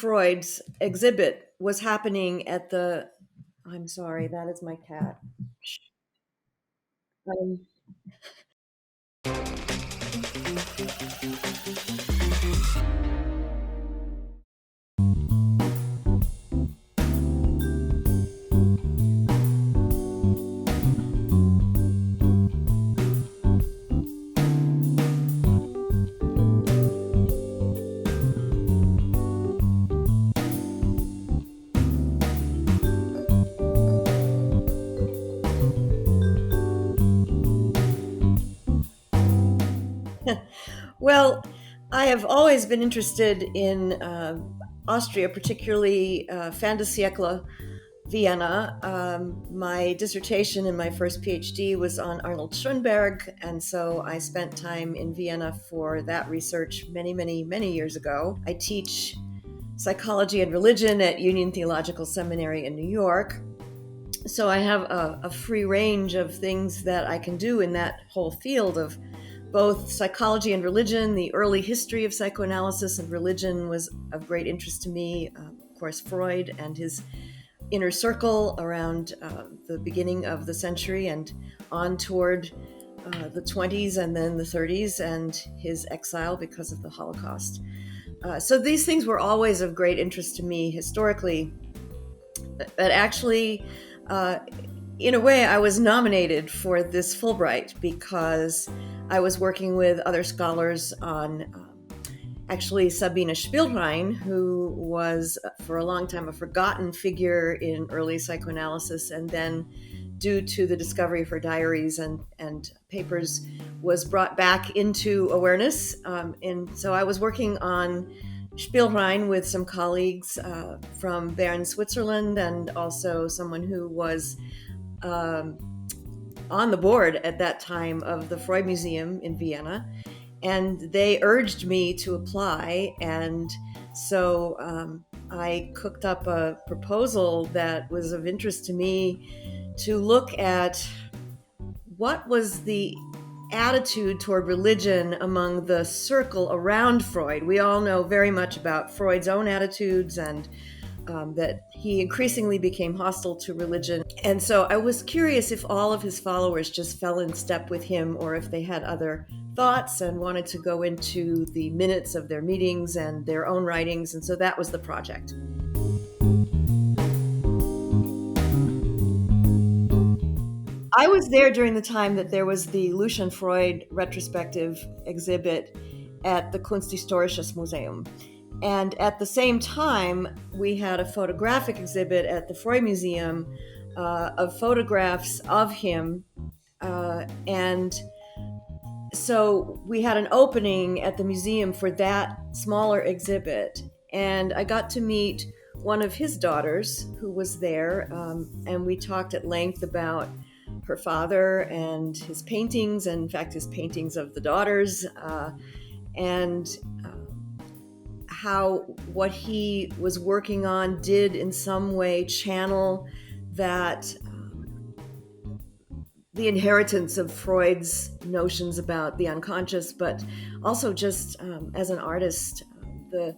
Freud's exhibit was happening at the, I'm sorry, that is my cat. Um, well, I have always been interested in Austria, particularly fin de siècle Vienna. My dissertation in my first PhD was on Arnold Schoenberg, and so I spent time in Vienna for that research many, many, many years ago. I teach psychology and religion at Union Theological Seminary in New York. So I have a free range of things that I can do in that whole field of both psychology and religion. The early history of psychoanalysis and religion was of great interest to me. Of course, Freud and his inner circle around the beginning of the century and on toward the 20s and then the 30s, and his exile because of the Holocaust. So these things were always of great interest to me historically. But actually, in a way, I was nominated for this Fulbright because I was working with other scholars on actually Sabine Spielrein, who was for a long time a forgotten figure in early psychoanalysis, and then due to the discovery of her diaries and papers was brought back into awareness. And so I was working on Spielrein with some colleagues from Bern, Switzerland, and also someone who was on the board at that time of the Freud Museum in Vienna. And they urged me to apply. And so I cooked up a proposal that was of interest to me to look at what was the attitude toward religion among the circle around Freud. We all know very much about Freud's own attitudes and that he increasingly became hostile to religion. And so I was curious if all of his followers just fell in step with him or if they had other thoughts and wanted to go into the minutes of their meetings and their own writings. And so that was the project. I was there during the time that there was the Lucian Freud retrospective exhibit at the Kunsthistorisches Museum. And at the same time, we had a photographic exhibit at the Freud Museum of photographs of him. And so we had an opening at the museum for that smaller exhibit. And I got to meet one of his daughters who was there. And we talked at length about her father and his paintings, and in fact, his paintings of the daughters, and how what he was working on did in some way channel that the inheritance of Freud's notions about the unconscious, but also just as an artist, the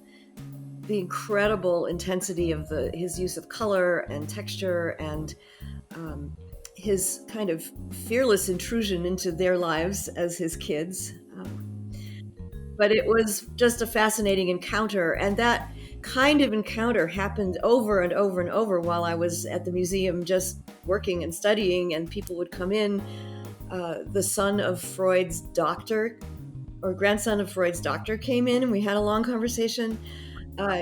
incredible intensity of his use of color and texture and his kind of fearless intrusion into their lives as his kids. But it was just a fascinating encounter. And that kind of encounter happened over and over and over while I was at the museum just working and studying, and people would come in. The son of Freud's doctor, or grandson of Freud's doctor, came in and we had a long conversation.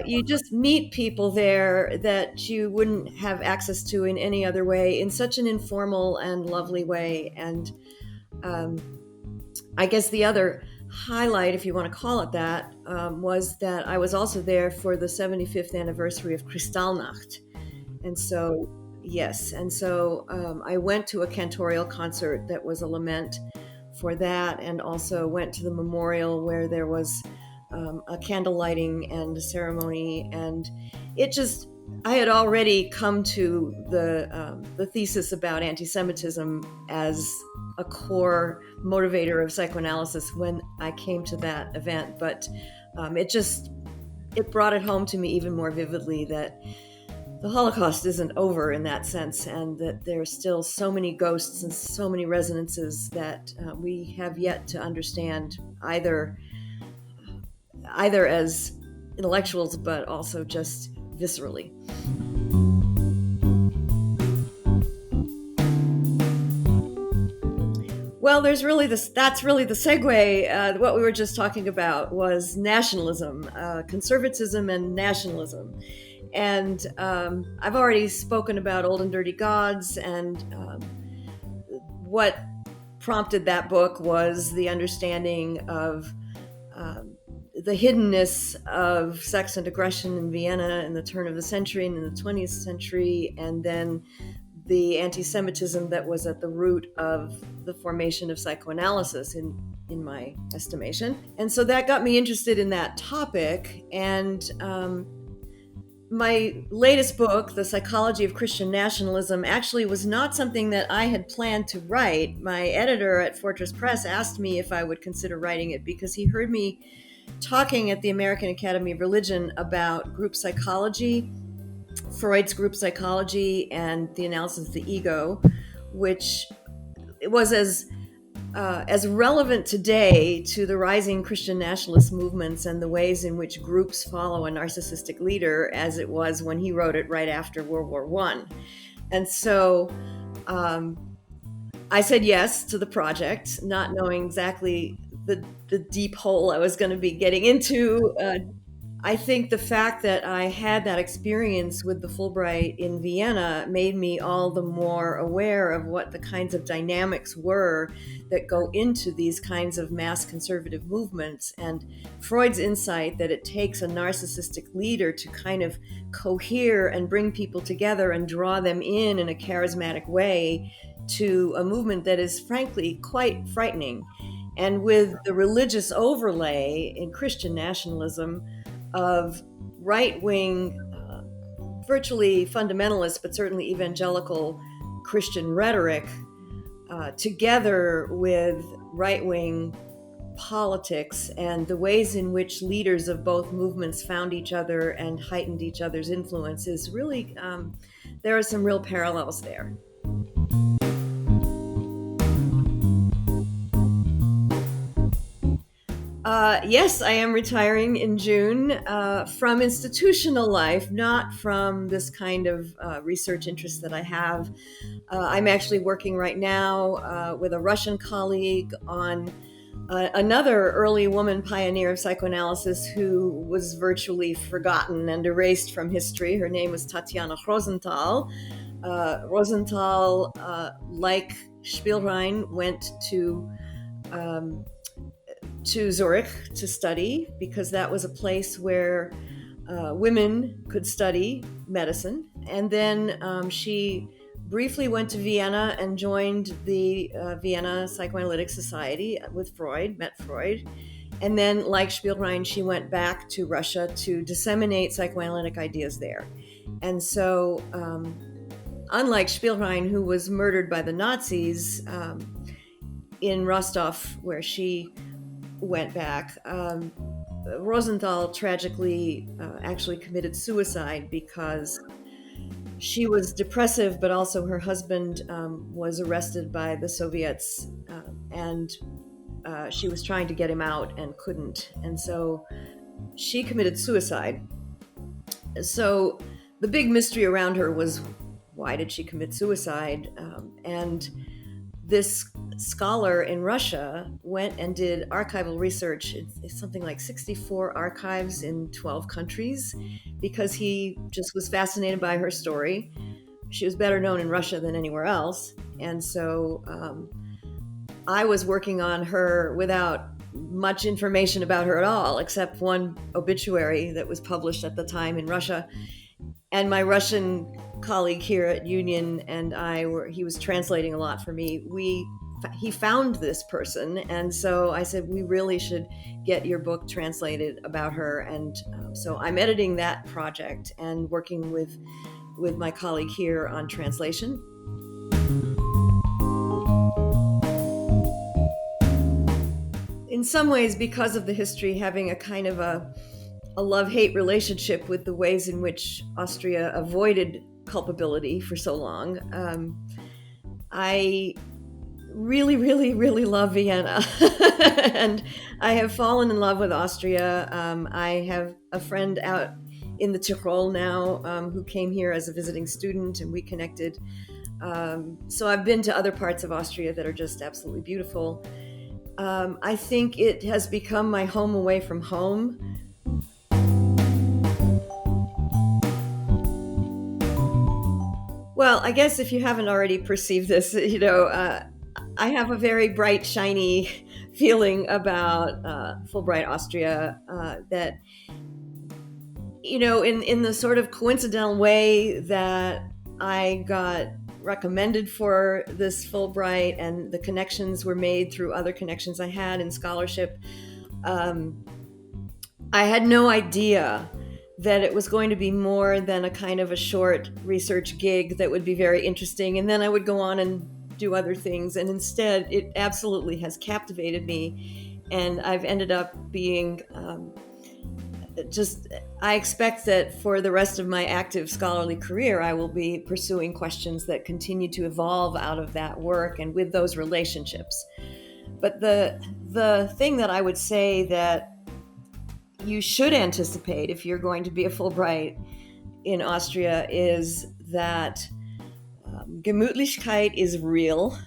You just meet people there that you wouldn't have access to in any other way in such an informal and lovely way. And I guess the other highlight, if you want to call it that, was that I was also there for the 75th anniversary of Kristallnacht. And so, yes, and so I went to a cantorial concert that was a lament for that, and also went to the memorial where there was a candle lighting and a ceremony. And it just, I had already come to the thesis about antisemitism as a core motivator of psychoanalysis when I came to that event, but it just it brought it home to me even more vividly that the Holocaust isn't over in that sense, and that there are still so many ghosts and so many resonances that we have yet to understand, either as intellectuals, but also just viscerally. Well, that's really the segue. What we were just talking about was nationalism, conservatism and nationalism. And I've already spoken about Old and Dirty Gods, and what prompted that book was the understanding of the hiddenness of sex and aggression in Vienna in the turn of the century and in the 20th century, and then the anti-Semitism that was at the root of the formation of psychoanalysis, in my estimation. And so that got me interested in that topic. And my latest book, The Psychology of Christian Nationalism, actually was not something that I had planned to write. My editor at Fortress Press asked me if I would consider writing it because he heard me talking at the American Academy of Religion about group psychology, Freud's group psychology, and the analysis of the ego, which was as relevant today to the rising Christian nationalist movements and the ways in which groups follow a narcissistic leader as it was when he wrote it right after World War I. And so I said yes to the project, not knowing exactly the deep hole I was going to be getting into. I think the fact that I had that experience with the Fulbright in Vienna made me all the more aware of what the kinds of dynamics were that go into these kinds of mass conservative movements, and Freud's insight that it takes a narcissistic leader to kind of cohere and bring people together and draw them in a charismatic way to a movement that is frankly quite frightening. And with the religious overlay in Christian nationalism of right-wing, virtually fundamentalist, but certainly evangelical Christian rhetoric, together with right-wing politics and the ways in which leaders of both movements found each other and heightened each other's influence, is really, there are some real parallels there. Yes, I am retiring in June from institutional life, not from this kind of research interest that I have. I'm actually working right now with a Russian colleague on another early woman pioneer of psychoanalysis who was virtually forgotten and erased from history. Her name was Tatiana Rosenthal. Rosenthal, like Spielrein, went to Zurich to study because that was a place where women could study medicine. And then she briefly went to Vienna and joined the Vienna Psychoanalytic Society with Freud, met Freud. And then, like Spielrein, she went back to Russia to disseminate psychoanalytic ideas there. And so, unlike Spielrein, who was murdered by the Nazis in Rostov, where she went back, Rosenthal tragically actually committed suicide because she was depressive, but also her husband was arrested by the Soviets, and she was trying to get him out and couldn't. And so she committed suicide. So the big mystery around her was, why did she commit suicide? And this scholar in Russia went and did archival research. It's something like 64 archives in 12 countries because he just was fascinated by her story. She was better known in Russia than anywhere else. And so I was working on her without much information about her at all, except one obituary that was published at the time in Russia. And my Russian colleague here at Union and he was translating a lot for me. He found this person, and so I said, we really should get your book translated about her. And so I'm editing that project and working with my colleague here on translation. In some ways, because of the history having a kind of a a love-hate relationship with the ways in which Austria avoided culpability for so long. I really, really, really love Vienna. And I have fallen in love with Austria. I have a friend out in the Tyrol now who came here as a visiting student, and we connected. So I've been to other parts of Austria that are just absolutely beautiful. I think it has become my home away from home. Well, I guess if you haven't already perceived this, I have a very bright, shiny feeling about Fulbright Austria that, in the sort of coincidental way that I got recommended for this Fulbright and the connections were made through other connections I had in scholarship. I had no idea that it was going to be more than a kind of a short research gig that would be very interesting. And then I would go on and do other things. And instead, it absolutely has captivated me. And I've ended up being I expect that for the rest of my active scholarly career, I will be pursuing questions that continue to evolve out of that work and with those relationships. But the thing that I would say that you should anticipate if you're going to be a Fulbright in Austria is that Gemütlichkeit is real.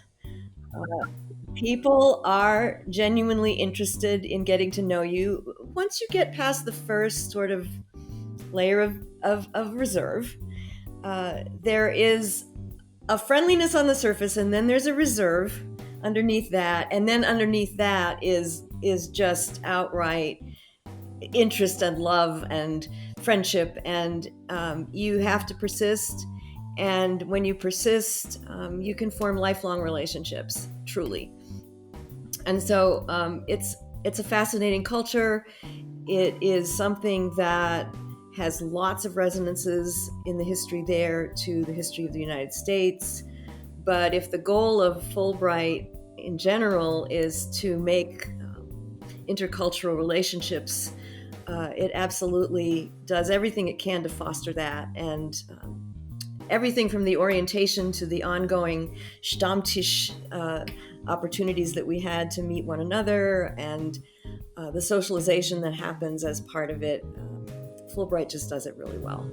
People are genuinely interested in getting to know you. Once you get past the first sort of layer of reserve, there is a friendliness on the surface, and then there's a reserve underneath that, and then underneath that is just outright interest and love and friendship, and you have to persist. And when you persist, you can form lifelong relationships, truly. And so it's a fascinating culture. It is something that has lots of resonances in the history there to the history of the United States. But if the goal of Fulbright in general is to make intercultural relationships, it absolutely does everything it can to foster that. And everything from the orientation to the ongoing Stammtisch opportunities that we had to meet one another, and the socialization that happens as part of it, Fulbright just does it really well.